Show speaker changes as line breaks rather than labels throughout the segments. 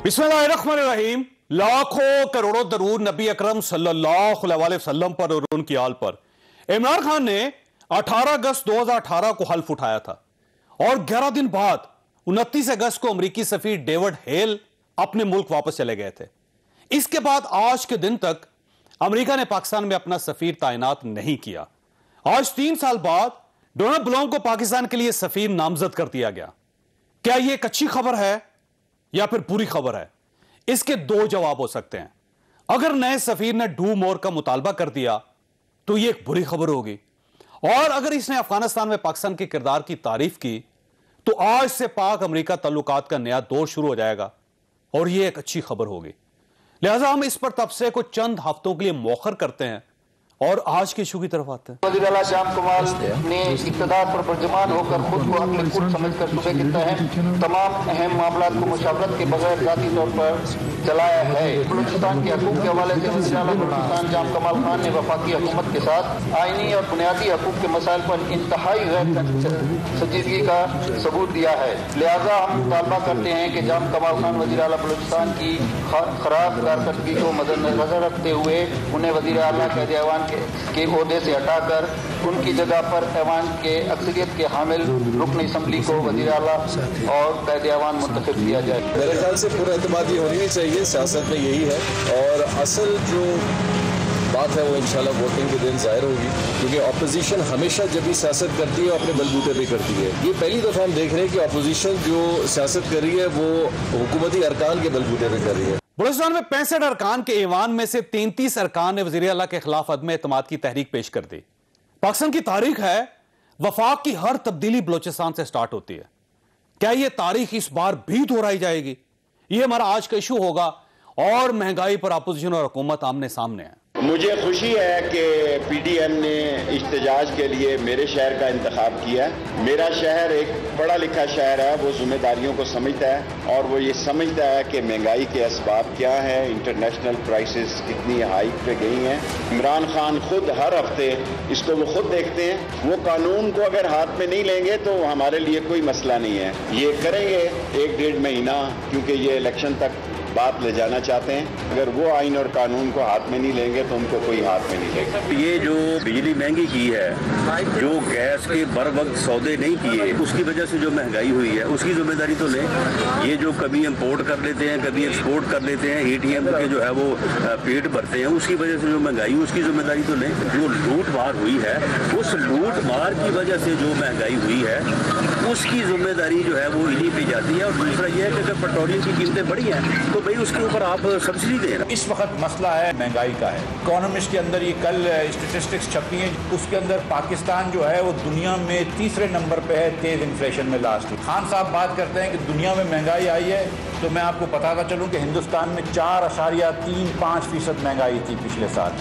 बिस्मिल्लाहिर्रहमानिर्रहीम। लाखों करोड़ों दरूद नबी अकरम सल्लल्लाहु अलैहि वसल्लम पर और उनकी आल पर। इमरान खान ने 18 अगस्त 2018 को हल्फ उठाया था और 11 दिन बाद 29 अगस्त को अमेरिकी सफीर डेविड हेल अपने मुल्क वापस चले गए थे। इसके बाद आज के दिन तक अमेरिका ने पाकिस्तान में अपना सफीर तैनात नहीं किया। आज 3 साल बाद डोनाल्ड ब्लूम को पाकिस्तान के लिए सफीर नामजद कर दिया गया। क्या यह एक अच्छी खबर है या फिर बुरी खबर है? इसके दो जवाब हो सकते हैं। अगर नए सफीर ने डू मोर का मुतालबा कर दिया तो यह एक बुरी खबर होगी, और अगर इसने अफगानिस्तान में पाकिस्तान के किरदार की तारीफ की तो आज से पाक अमेरिका ताल्लुकात का नया दौर शुरू हो जाएगा और यह एक अच्छी खबर होगी। लिहाजा हम इस पर तबसरे को चंद हफ्तों के लिए मौखर करते हैं और आज के इशू की तरफ आते हैं।
वज़ीर आला शाम कमाल ने इक़्तिदार पर बर्जमान होकर खुद को अपने कुल समझकर सूबे के तहत तमाम अहम मामलात को मुशावरत के बगैर ज़ाती तौर पर चलाया है। बलूचिस्तान के हकूक़ के हवाले से वज़ीर आला बलूचिस्तान शाम कमाल खान ने वफाकी हुकूमत के साथ आईनी और बुनियादी हकूक़ के मसाइल पर इंतहाई गैर संजीदगी का सबूत दिया है। लिहाजा हम मुतालबा करते हैं कि जाम कमाल खान वज़ीर आला बलूचिस्तान की खराब कारकर्दगी को मद्देनजर रखते हुए उन्हें वज़ीर आला क़ायद ऐवान के ओहदे से हटाकर उनकी जगह पर ऐवान के अक्सरियत के हामिल रुकन असम्बली को वज़ीर आला और क़ायद ऐवान मुंतखब किया जाए।
मेरे ख्याल से पूरा एतमादी होनी नहीं चाहिए, सियासत में यही है, और असल जो बात है वो इंशाल्लाह वोटिंग के दिन जाहिर होगी, क्योंकि अपोजिशन हमेशा जब भी सियासत करती है अपने बलबूते पे करती है। ये पहली दफ़ा हम देख रहे हैं कि अपोजिशन जो सियासत कर रही है वो हुकूमती अरकान के बलबूते पे कर रही है।
बलूचिस्तान में 65 अरकान के ईवान में से 33 अरकान ने वज़ीर आला के खिलाफ अदम एतमाद की तहरीक पेश कर दी। पाकिस्तान की तारीख है, वफाक की हर तब्दीली बलूचिस्तान से स्टार्ट होती है। क्या यह तारीख इस बार भी दोहराई जाएगी? यह हमारा आज का इशू होगा, और महंगाई पर अपोजिशन और हुकूमत आमने सामने है।
मुझे खुशी है कि पीडीएम ने इख्तिजाज के लिए मेरे शहर का इंतखाब किया है। मेरा शहर एक पढ़ा लिखा शहर है, वो जिम्मेदारियों को समझता है और वो ये समझता है कि महंगाई के असबाब क्या हैं, इंटरनेशनल प्राइसेस कितनी हाइक पे गई हैं। इमरान खान खुद हर हफ्ते इसको वो खुद देखते हैं। वो कानून को अगर हाथ में नहीं लेंगे तो हमारे लिए कोई मसला नहीं है। ये करेंगे 1-1.5 महीना, क्योंकि ये इलेक्शन तक बात ले जाना चाहते हैं। अगर वो आइन और कानून को हाथ में नहीं लेंगे तो उनको कोई हाथ में नहीं लेगा।
ये जो बिजली महंगी की है, जो गैस के बर वक्त सौदे नहीं किए, उसकी वजह से जो महंगाई हुई है उसकी जिम्मेदारी तो लें। ये जो कभी इम्पोर्ट कर लेते हैं, कभी एक्सपोर्ट कर लेते हैं, एटीएम के जो है वो पेट भरते हैं, उसकी वजह से जो महंगाई उसकी जिम्मेदारी तो लें। जो लूट मार हुई है, उस लूट मार की वजह से जो महंगाई हुई है उसकी जिम्मेदारी जो है वो इन्हीं पे जाती है। और दूसरा ये है कि अगर पेट्रोलियम की कीमतें बढ़ी हैं तो भाई उसके ऊपर आप सब्सिडी दें।
इस वक्त मसला है महंगाई का है। इकोनॉमिस्ट के अंदर ये कल स्टेटिस्टिक्स छपी हैं, उसके अंदर पाकिस्तान जो है वो दुनिया में 3रे नंबर पे है तेज इन्फ्लेशन में लास्ट। खान साहब बात करते हैं कि दुनिया में महंगाई आई है, तो मैं आपको बताता चलूँ कि हिंदुस्तान में 4.35% महंगाई थी पिछले साल।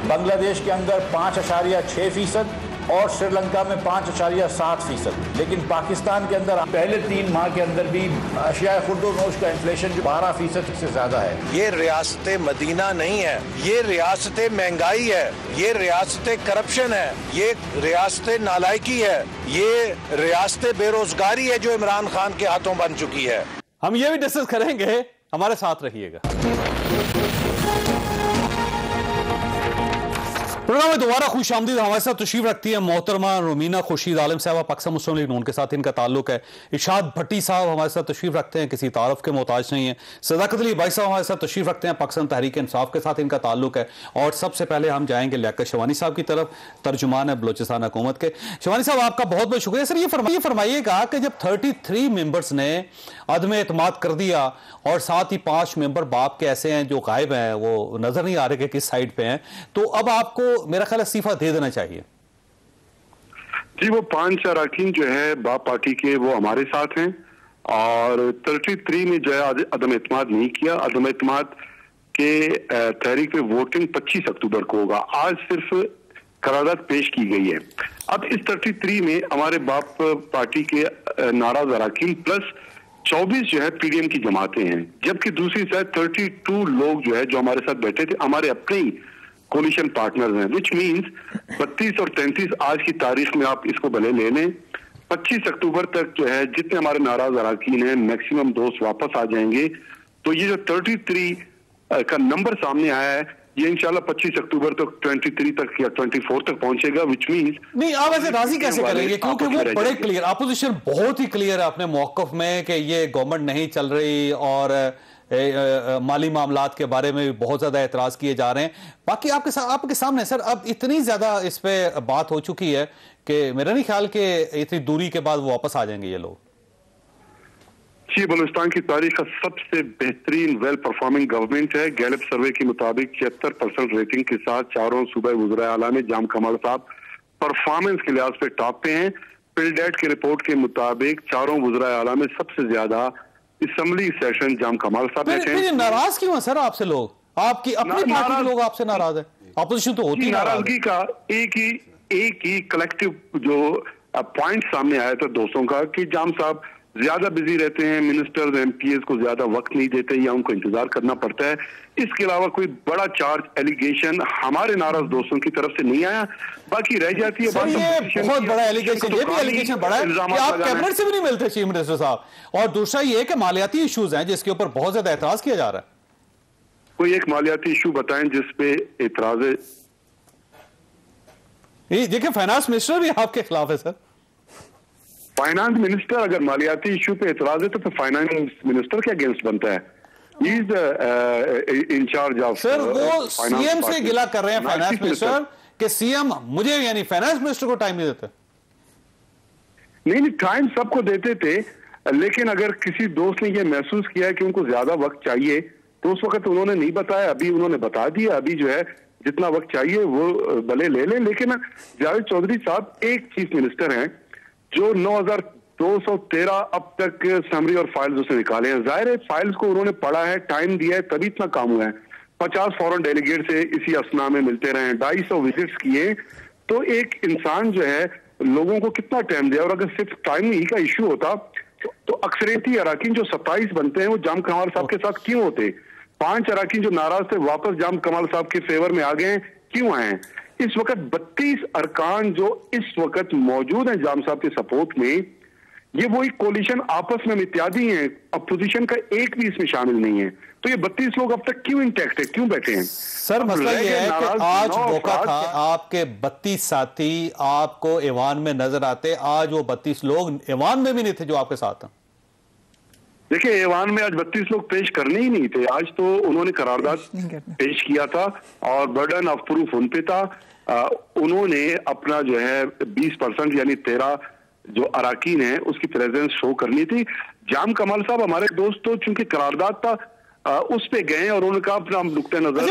बांग्लादेश के अंदर 5.6% और श्रीलंका में 5.7%। लेकिन पाकिस्तान के अंदर पहले 3 माह के अंदर भी अशिया खुर्दोनोश का इन्फ्लेशन जो 12% से ज्यादा है।
ये रियासत मदीना नहीं है, ये रियासत महंगाई है, ये रियासत करप्शन है, ये रियासत नालायकी है, ये रियासत बेरोजगारी है जो इमरान खान के हाथों बन चुकी है।
हम ये भी डिस्कस करेंगे, हमारे साथ रहिएगा। प्रोग्राम में दोबारा खुश आमदीद। हमारे साथ तशरीफ रखती है मोहतरमा रुमीना खुर्शीद आलम साहब, पाकिस्तान मुस्लिम लीग नून के साथ इनका ताल्लुक है। इरशाद भट्टी साहब हमारे साथ तशरीफ रखते हैं, किसी तारफ के मोहताज नहीं है। सदाकत अली भाई साहब हमारे साथ तशरीफ रखते हैं, पाकिस्तान तहरीक इंसाफ के साथ इनका ताल्लुक है। और सबसे पहले हम जाएंगे लियाकत शवानी साहब की तरफ, तर्जुमान है बलूचिस्तान हुकूमत के। शवानी साहब आपका बहुत बहुत शुक्रिया। सर ये फरमाइएगा कि जब 33 मेंबर्स ने अदम एतमाद कर दिया और साथ ही 5 मेंबर बाप के ऐसे हैं जो गायब हैं, वो नजर नहीं आ रहे कि किस साइड पे हैं, तो अब आपको मेरा ख्याल इस्तीफा दे देना चाहिए।
जी, वो 5 अरकान जो है बाप पार्टी के वो हमारे साथ हैं, और 33 में जो है अदम एतमाद नहीं किया। अदम एतमाद के तहरीक पे वोटिंग 25 अक्टूबर को होगा। आज सिर्फ करारदाद पेश की गई है। अब इस 33 में हमारे बाप पार्टी के नाराज अरकान प्लस 24 जो है पीडीएम की जमातें हैं, जबकि दूसरी साइड 32 लोग जो है जो हमारे साथ बैठे थे हमारे अपने ही कोलिशन पार्टनर्स हैं, विच मीन्स 32 और 33 आज की तारीख में आप इसको भले ले लें 25 अक्टूबर तक जो है जितने हमारे नाराज अरकान हैं मैक्सिमम दोस्त वापस आ जाएंगे। तो ये जो 33 का नंबर सामने आया है ये इंशाल्लाह 25 अक्टूबर तक 23 तक या 24 तक पहुंचेगा, विच मींस
नहीं आप ऐसे राजी कैसे करेंगे, क्योंकि वो बड़े क्लियर, अपोजिशन बहुत ही क्लियर है अपने मौकफ में कि ये गवर्नमेंट नहीं चल रही और माली मामलात के बारे में भी बहुत ज्यादा एतराज किए जा रहे हैं। बाकी आपके सामने सर अब इतनी ज्यादा इस पे बात हो चुकी है कि मेरा नहीं ख्याल कि इतनी दूरी के बाद वो वापस आ जाएंगे ये लोग।
जी, बलूचिस्तान की तारीख का सबसे बेहतरीन वेल परफॉर्मिंग गवर्नमेंट है। गैलप सर्वे के मुताबिक 76% रेटिंग के साथ चारों सूबे वज़ीर आला में जाम कमाल साहब परफॉर्मेंस के लिहाज पे टॉप पे हैं। पिलडेट की रिपोर्ट के मुताबिक चारों वज़ीर आला में सबसे ज्यादा असम्बली सेशन जाम कमाल साहब
हैं। नाराज क्यों है सर आपसे लोग? आपकी अपनी पार्टी के लोग आपसे नाराज है? अपोजिशन तो होती है।
नाराजगी का एक ही कलेक्टिव जो पॉइंट सामने आया था दोस्तों का कि जाम साहब ज्यादा बिजी रहते हैं, मिनिस्टर्स एमपीएस को ज्यादा वक्त नहीं देते या उनको इंतजार करना पड़ता है। इसके अलावा कोई बड़ा चार्ज एलिगेशन हमारे नाराज दोस्तों की तरफ से नहीं आया। बाकी रह जाती है बात,
ये बहुत बड़ा एलिगेशन, ये भी एलिगेशन बड़ा है कि आप कैबिनेट से भी नहीं मिलते चीफ मिनिस्टर साहब, और दूसरा ये कि मालियाती इश्यूज हैं जिसके ऊपर बहुत ज्यादा एतराज किया जा रहा है।
कोई एक मालियाती इशू बताएं जिसपे एतराज है?
देखिए फाइनेंस मिनिस्टर भी आपके खिलाफ है सर।
फाइनेंस मिनिस्टर अगर मालियाती इशू पे एतराज है तो फिर फाइनेंस मिनिस्टर के अगेंस्ट बनता है। He is incharge of
sir. वो सीएम से गिला कर रहे हैं फाइनेंस मिनिस्टर कि सीएम मुझे यानी फाइनेंस मिनिस्टर को टाइम नहीं देते।
नहीं, टाइम सबको देते थे, लेकिन अगर किसी दोस्त ने यह महसूस किया कि उनको ज्यादा वक्त चाहिए तो उस वक्त उन्होंने नहीं बताया, अभी उन्होंने बता दिया। अभी जो है जितना वक्त चाहिए वो भले ले लें, लेकिन जावेद चौधरी साहब एक चीफ मिनिस्टर हैं जो 9213 अब तक समरी और फाइल्स उसने निकाले हैं। जाहिर है फाइल्स को उन्होंने पढ़ा है, टाइम दिया है, तभी इतना काम हुआ है। 50 फॉरेन डेलीगेट से इसी असना में मिलते रहे, 250 विजिट्स किए। तो एक इंसान जो है लोगों को कितना टाइम दिया, और अगर सिर्फ टाइम ही का इश्यू होता तो अक्सरियती अराकीन जो 27 बनते हैं वो जाम कमाल साहब के साथ क्यों होते? 5 अराकीन जो नाराज थे वापस जाम कमाल साहब के फेवर में आ गए, क्यों आए? इस वक्त 32 अरकान जो इस वक्त मौजूद हैं जाम साहब के सपोर्ट में, ये वही कोलिशन आपस में इत्यादि हैं, अपोजिशन का एक भी इसमें शामिल नहीं है। तो ये 32 लोग अब तक क्यों इंटैक्ट है, क्यों बैठे हैं?
सर मसला ये है कि आज मौका था, आपके 32 साथी आपको ऐवान में नजर आते, आज वो 32 लोग ऐवान में भी नहीं थे जो आपके साथ हैं।
देखिए ऐवान में आज 32 लोग पेश करने ही नहीं थे, आज तो उन्होंने करारदाद पेश किया था और बर्डन ऑफ प्रूफ उन पे था। उन्होंने अपना जो है 20% यानी 13 जो अराकीन है उसकी प्रेजेंस शो करनी थी। जाम कमाल साहब हमारे दोस्त तो चूंकि करारदाद था उस पे गए और उन्होंने कहा अपना नुक्ते नजर।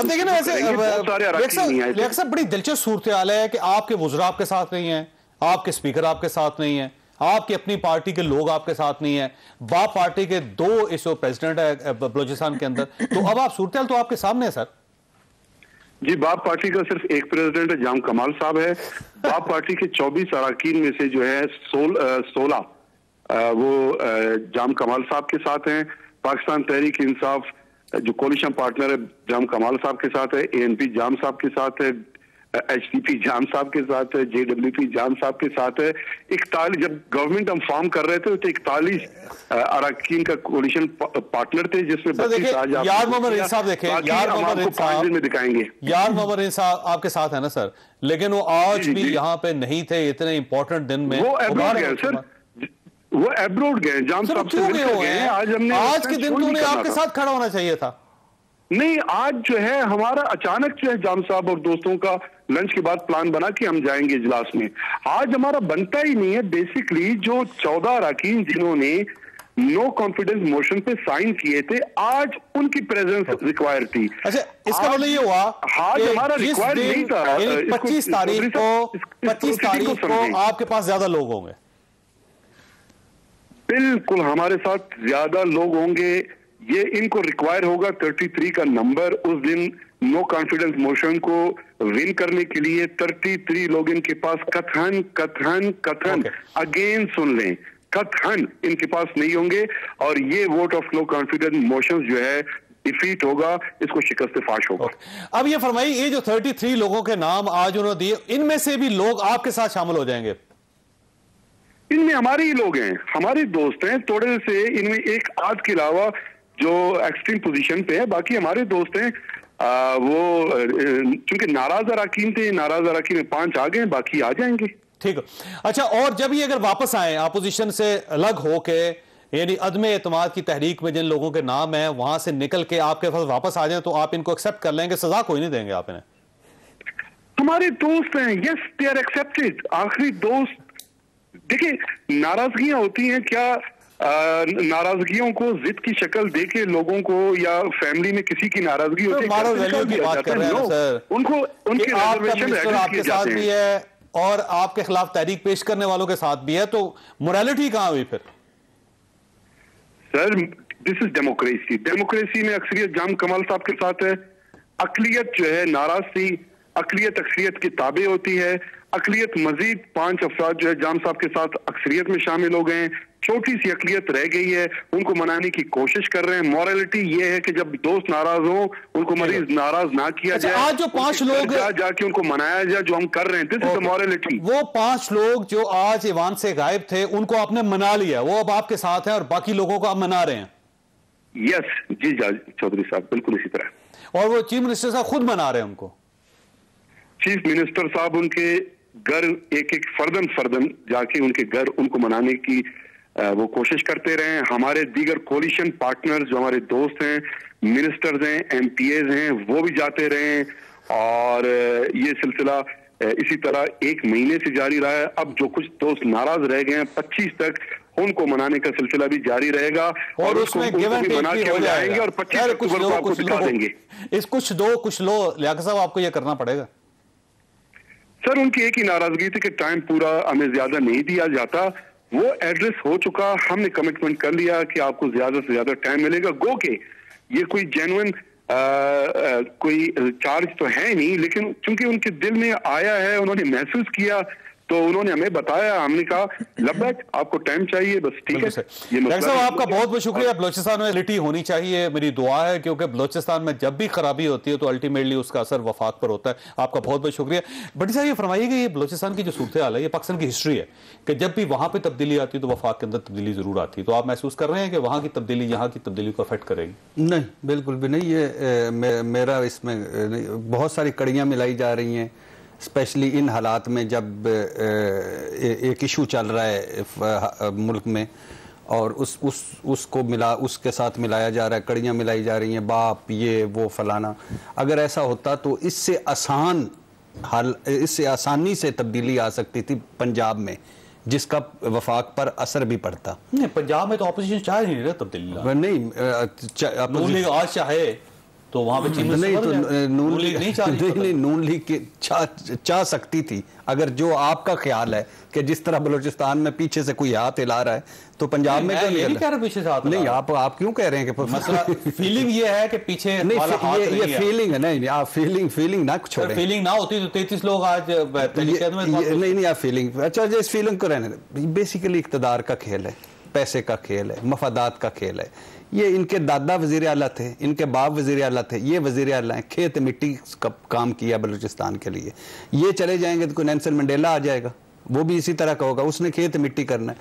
देखिए ना वैसे बड़ी दिलचस्प सूरत हाल है कि आपके वुज़रा आपके साथ नहीं है, आपके स्पीकर आपके साथ नहीं है, आपकी अपनी पार्टी के लोग आपके साथ नहीं है, बाप पार्टी के 2 इस प्रेसिडेंट है बलूचिस्तान के अंदर। तो अब आप सूरत हाल तो आपके सामने है सर।
जी, बाप पार्टी का सिर्फ एक प्रेसिडेंट है, जाम कमाल साहब है। बाप पार्टी के 24 अराकीन में से जो है 16 वो जाम कमाल साहब के साथ हैं। पाकिस्तान तहरीक इंसाफ जो कोलिशन पार्टनर है जाम कमाल साहब के साथ है, एएनपी जाम साहब के साथ है, एचडीपी जाम साहब के साथ है, जेडब्ल्यूपी जाम साहब के साथ है। 41 जब गवर्नमेंट हम फॉर्म कर रहे थे तो 41 अराकीन का कोलिशन पार्टनर थे, जिसमें 32 आज
यार मोहम्मद साहब देखें, यार मोहम्मद साहब
में दिखाएंगे।
यार मोहम्मद साहब आपके साथ है ना सर, लेकिन वो आज भी यहाँ पे नहीं थे इतने इंपॉर्टेंट दिन में।
वो एब्रोड गए सर, वो एब्रोड गए, जाम साहब से मिलकर गए।
आज के दिन तो उन्हें आपके साथ खड़ा होना चाहिए था।
नहीं, आज जो है हमारा अचानक जो है जाम साहब और दोस्तों का लंच के बाद प्लान बना कि हम जाएंगे इजलास में। आज हमारा बनता ही नहीं है। बेसिकली जो 14 अराकीन जिन्होंने नो कॉन्फिडेंस मोशन पे साइन किए थे, आज उनकी प्रेजेंस रिक्वायर थी।
अच्छा, इसका मतलब ये हुआ
आज हमारा रिक्वायर नहीं था।
25 तारीख को आपके पास ज्यादा लोग होंगे।
बिल्कुल हमारे साथ ज्यादा लोग होंगे, ये इनको रिक्वायर होगा 33 का नंबर। उस दिन नो कॉन्फिडेंस मोशन को विन करने के लिए 33 लोग इनके पास कथन अगेन सुन लें, कथन इनके पास नहीं होंगे और ये vote of no confidence motion जो है डिफीट होगा, इसको शिकस्त फाश होगा।
अब ये फरमाइए, ये जो 33 लोगों के नाम आज उन्होंने दिए, इनमें से भी लोग आपके साथ शामिल हो जाएंगे?
इनमें हमारे ही लोग हैं, हमारे दोस्त हैं, थोड़े से इनमें एक आध के अलावा जो एक्सट्रीम पोजीशन पे है, बाकी हमारे दोस्त हैं। वो चूंकि नाराज अराकीन थे, नाराज अराकीन में 5 आ गए, बाकी आ जाएंगे।
ठीक है। अच्छा, और जब ये अगर वापस आए अपोजिशन से अलग होके, यानी अदमे एतमाद की तहरीक में जिन लोगों के नाम है वहां से निकल के आपके पास वापस आ जाए, तो आप इनको एक्सेप्ट कर लेंगे? सजा कोई नहीं देंगे आप इन्हें?
हमारे दोस्त हैं, यस दे आर एक्सेप्टेड। आखिरी दोस्त, देखिए नाराजगियां होती हैं क्या, नाराजगियों को जिद की शक्ल देके लोगों को, या फैमिली में किसी की नाराजगी होती है,
मॉरल वैल्यू की बात कर रहे हैं सर।
उनको उनके रिजर्वेशन
आपके साथ भी है और आपके खिलाफ तहरीक पेश करने वालों के साथ भी है, तो मोरालिटी कहां हुई फिर?
Sir this is democracy. Democracy में अक्सरियत जाम कमाल साहब के साथ है, अकलियत जो है नाराज थी, अकलियत अक्सरियत की ताबे होती है। अकलियत मजीद 5 अफराद जो है जाम साहब के साथ अक्सरियत में शामिल हो गए हैं, छोटी सी अकलियत रह गई है, उनको मनाने की कोशिश कर रहे हैं। मॉरलिटी ये है कि जब दोस्त नाराज हो उनको मरीज नाराज ना किया जाए।
आज जो 5 लोग
जाके उनको मनाया जाए, जो हम कर रहे हैं, दिस इज द मॉरलिटी।
वो 5 लोग जो आज ईवान से गायब थे, उनको आपने मना लिया, वो अब आपके साथ हैं और बाकी लोगों को आप मना रहे हैं?
यस जी चौधरी साहब, बिल्कुल इसी तरह।
और वो चीफ मिनिस्टर साहब खुद मना रहे हैं उनको?
चीफ मिनिस्टर साहब उनके घर एक एक फर्दन जाके उनके घर उनको मनाने की वो कोशिश करते रहे। हमारे दीगर कोलिशन पार्टनर्स जो हमारे दोस्त हैं, मिनिस्टर्स हैं, एमपीएज हैं, वो भी जाते रहे और ये सिलसिला इसी तरह 1 महीने से जारी रहा है। अब जो कुछ दोस्त नाराज रह गए हैं 25 तक उनको मनाने का सिलसिला भी जारी रहेगा और उसमें गिव एंड टेक भी हो जाएगा और 25 अक्टूबर को आपको दिखा देंगे।
इस कुछ लो लियाकत साहब, आपको ये करना पड़ेगा।
सर उनकी एक ही नाराजगी थी कि टाइम पूरा हमें ज्यादा नहीं दिया जाता, वो एड्रेस हो चुका। हमने कमिटमेंट कर लिया कि आपको ज्यादा से ज्यादा टाइम मिलेगा। गो के ये कोई जेन्युइन कोई चार्ज तो है नहीं, लेकिन चूंकि उनके दिल में आया है, उन्होंने महसूस किया, तो उन्होंने हमें बताया, हमने कहा लब्बैक आपको टाइम चाहिए, बस ठीक है।
ये मसला आपका बहुत बहुत शुक्रिया। बलोचिस्तान में लिटी होनी चाहिए, मेरी दुआ है, क्योंकि बलोचिस्तान में जब भी खराबी होती है तो अल्टीमेटली उसका असर वफाक पर होता है। आपका बहुत बहुत शुक्रिया। बड़ी साहब ये फरमाइए कि ये बलोचिस्तान की जो सूरत हाल है, ये पाकिस्तान की हिस्ट्री है कि जब भी वहां पर तब्दीली आती है तो वफाक के अंदर तब्दीली जरूर आती है। तो आप महसूस कर रहे हैं कि वहां की तब्दीली यहाँ की तब्दीली को अफेक्ट करेगी?
नहीं, बिल्कुल भी नहीं। ये मेरा इसमें बहुत सारी कड़ियाँ मिलाई जा रही हैं, स्पेशली इन हालात में जब एक इशू चल रहा है मुल्क में और उसको उसके साथ मिलाया जा रहा है, कड़ियाँ मिलाई जा रही हैं, बाप ये वो फलाना। अगर ऐसा होता तो इससे आसानी से तब्दीली आ सकती थी पंजाब में, जिसका वफाक पर असर भी पड़ता।
नहीं, पंजाब में तो अपोजिशन चाह नहीं रहा तब्दीली।
नहीं,
आज चाहे तो वहां पे
नून लीग चाह सकती थी। अगर जो आपका ख्याल है कि जिस तरह बलूचिस्तान में पीछे से कोई हाथ हिला रहा है तो पंजाब में क्यों नहीं
कह रहे पीछे से हाथ?
नहीं, आप क्यों कह रहे हैं कि
मसला फीलिंग ये है कि पीछे
ये फीलिंग है। नहीं, आप फीलिंग ना छोड़ें।
फीलिंग ना होती तो 33 लोग आज
नहीं, आप फीलिंग, अच्छा इस फीलिंग को रहने दें। बेसिकली इक़्तिदार का खेल है, पैसे का खेल है, मफादात का खेल है। ये इनके दादा वज़ीर आला थे, इनके बाप वज़ीर आला थे, ये वज़ीर आला हैं। खेत मिट्टी का काम किया बलूचिस्तान के लिए। ये चले जाएंगे तो कोई नेल्सन मंडेला आ जाएगा, वो भी इसी तरह का होगा, उसने खेत मिट्टी करना है।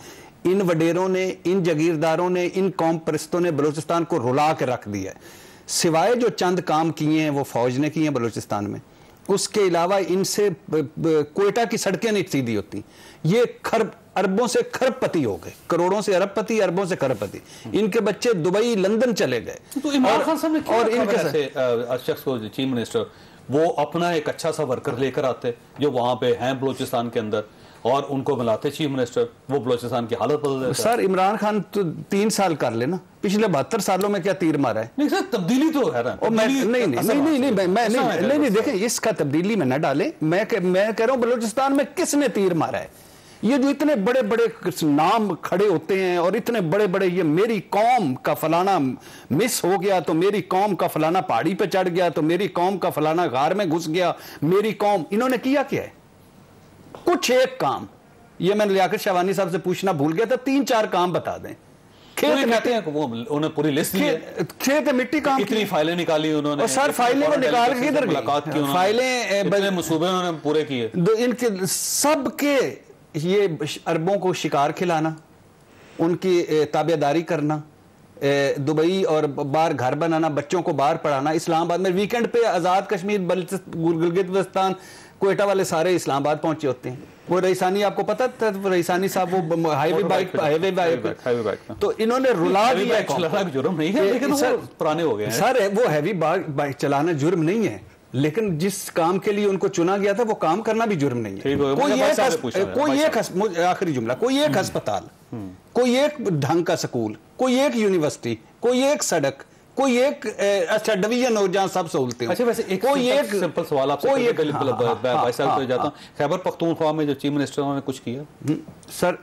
इन वडेरों ने, इन जगीरदारों ने, इन कौम परस्तों ने बलूचिस्तान को रुला के रख दिया है। सिवाय जो चंद काम किए हैं वो फौज ने किए हैं बलूचिस्तान में, उसके अलावा इनसे कोयटा की सड़कें नहीं सीधी होती। ये अरबों से खरबपति हो गए, करोड़ों से अरबपति, अरबों से खरबपति। इनके बच्चे दुबई लंदन चले गए।
तो इमरान खान साहब ने और इनके शख्स को चीफ मिनिस्टर वो अपना एक अच्छा सा वर्कर लेकर आते जो वहां पे हैं बलूचिस्तान के अंदर और उनको मिलाते चीफ मिनिस्टर, वो बलूचिस्तान की हालत बदल देता।
सर इमरान खान तो 3 साल कर लेना, पिछले 72 सालों में क्या तीर मारा है?
नहीं सर, तब्दीली तो है ना।
नहीं, देखें इसका तब्दीली में न डालें। मैं कह रहा हूं बलूचिस्तान में किसने तीर मारा है? ये जो इतने बड़े बड़े नाम खड़े होते हैं और इतने बड़े बड़े, ये मेरी कौम का फलाना मिस हो गया तो मेरी कौम का फलाना पहाड़ी पे चढ़ गया तो मेरी कौम का फलाना गार में घुस गया, मेरी कौम, इन्होंने किया क्या है? कुछ एक काम, ये मैंने लियाकत शहवानी साहब से पूछना भूल गया था, 3-4 काम बता दें।
खेत कहते हैं वो उन्होंने पूरी लिस्ट दी है,
खेत मिट्टी काम,
इतनी फाइलें निकाली उन्होंने।
और सर फाइलें को निकाल के इधर
मुलाकात की, फाइलें मंसूबे उन्होंने पूरे किए।
इनके सबके ये अरबों को शिकार खिलाना, उनकी ताबेदारी करना, दुबई और बाहर घर बनाना, बच्चों को बाहर पढ़ाना, इस्लामाबाद में वीकेंड पे आज़ाद कश्मीर, गिलगित बल्तिस्तान, कोयटा वाले सारे इस्लामाबाद पहुंचे होते हैं। वो रईसानी आपको पता था, रईसानी साहब वो हाईवे बाइक तो इन्होंने रुला दिया।
जुर्म नहीं है, लेकिन वो पुराने हो गए
सर, वो हैवी बाइक चलाना जुर्म नहीं है, लेकिन जिस काम के लिए उनको चुना गया था वो काम करना भी जुर्म नहीं है। कोई एक आखिरी जुमला, कोई एक अस्पताल, कोई एक ढंग का स्कूल, कोई एक यूनिवर्सिटी, कोई एक सड़क, कोई एक अच्छा डिवीजन हो जहां सब सहूलतें।
अच्छा, वैसे कोई एक सिंपल सवाल आपसे भाई साहब को जाता हूं, खैबर पख्तूनख्वा में जो चीफ मिनिस्टर उन्होंने कुछ किया
सर?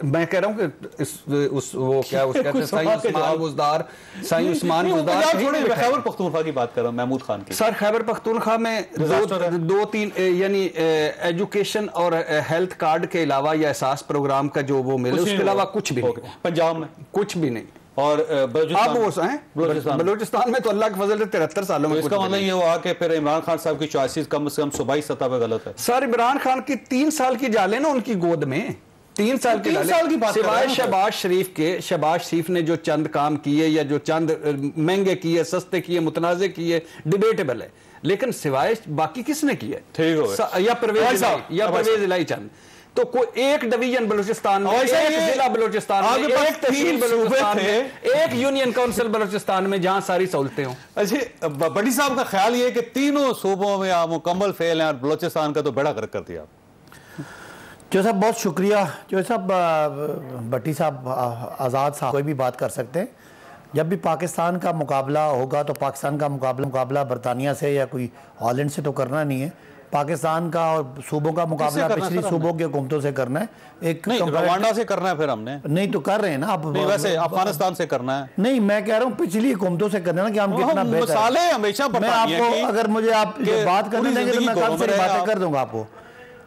मैं कह रहा हूं कि वो क्या उसका साईं उस्मान बुज़दार
खैबर पख्तूनख्वा की बात कर रहा हूं, महमूद खान की।
सर, खैबर पख्तूनख्वा में दो तीन यानी एजुकेशन और हेल्थ कार्ड के अलावा या एहसास प्रोग्राम का जो वो मिले, उसके अलावा कुछ भी नहीं।
पंजाब में
कुछ भी नहीं।
और
बलूचिस्तान में तो अल्लाह के फजल से 73 सालों में।
तो इसका मतलब ये हुआ कि फिर इमरान खान साहब की चॉइसेस कम से कम सूबाई सतह पे गलत है।
सर, इमरान खान की 3 साल की जाले ना उनकी गोद में, 3 साल की बात, सिवाय शहबाज शरीफ के। शहबाज शरीफ ने जो चंद काम किए या जो चंद महंगे किए, सस्ते किए, मुतनाज़े किए, डिबेटेबल है, लेकिन सिवाय बाकी किसने किए? या परवेज इलाही चंद। तो कोई एक डिवीजन बलूचिस्तान में, एक जिला बलूचिस्तान में, एक तहसील बलूचिस्तान में, एक यूनियन काउंसिल बलूचिस्तान में, जहां सारी सहूलतें हों।
अच्छा, बड़ी साहब का ख्याल ये है कि तीनों सूबों में आप मुकम्मल फेल हैं और बलूचिस्तान का तो बेड़ा गर्क कर दिया।
जो साहब बहुत शुक्रिया। जो साहब भट्टी साहब, आज़ाद साहब कोई भी बात कर सकते हैं। जब भी पाकिस्तान का मुकाबला होगा तो पाकिस्तान का मुकाबला बरतानिया से या कोई हॉलैंड से तो करना नहीं है। पाकिस्तान का और सूबों का मुकाबला पिछली सूबों के हुकूमतों से करना है। एक
रवांडा से करना है, फिर हमने नहीं
तो कर रहे हैं ना आप।
वैसे अफगानिस्तान से करना है।
नहीं, मैं कह रहा हूँ पिछली हुकूमतों से करना है ना, कि हम कितना बेहतर
है। हमेशा
मैं आपको, अगर मुझे आप बात करने देंगे तो मैं कल से बातें कर दूंगा आपको।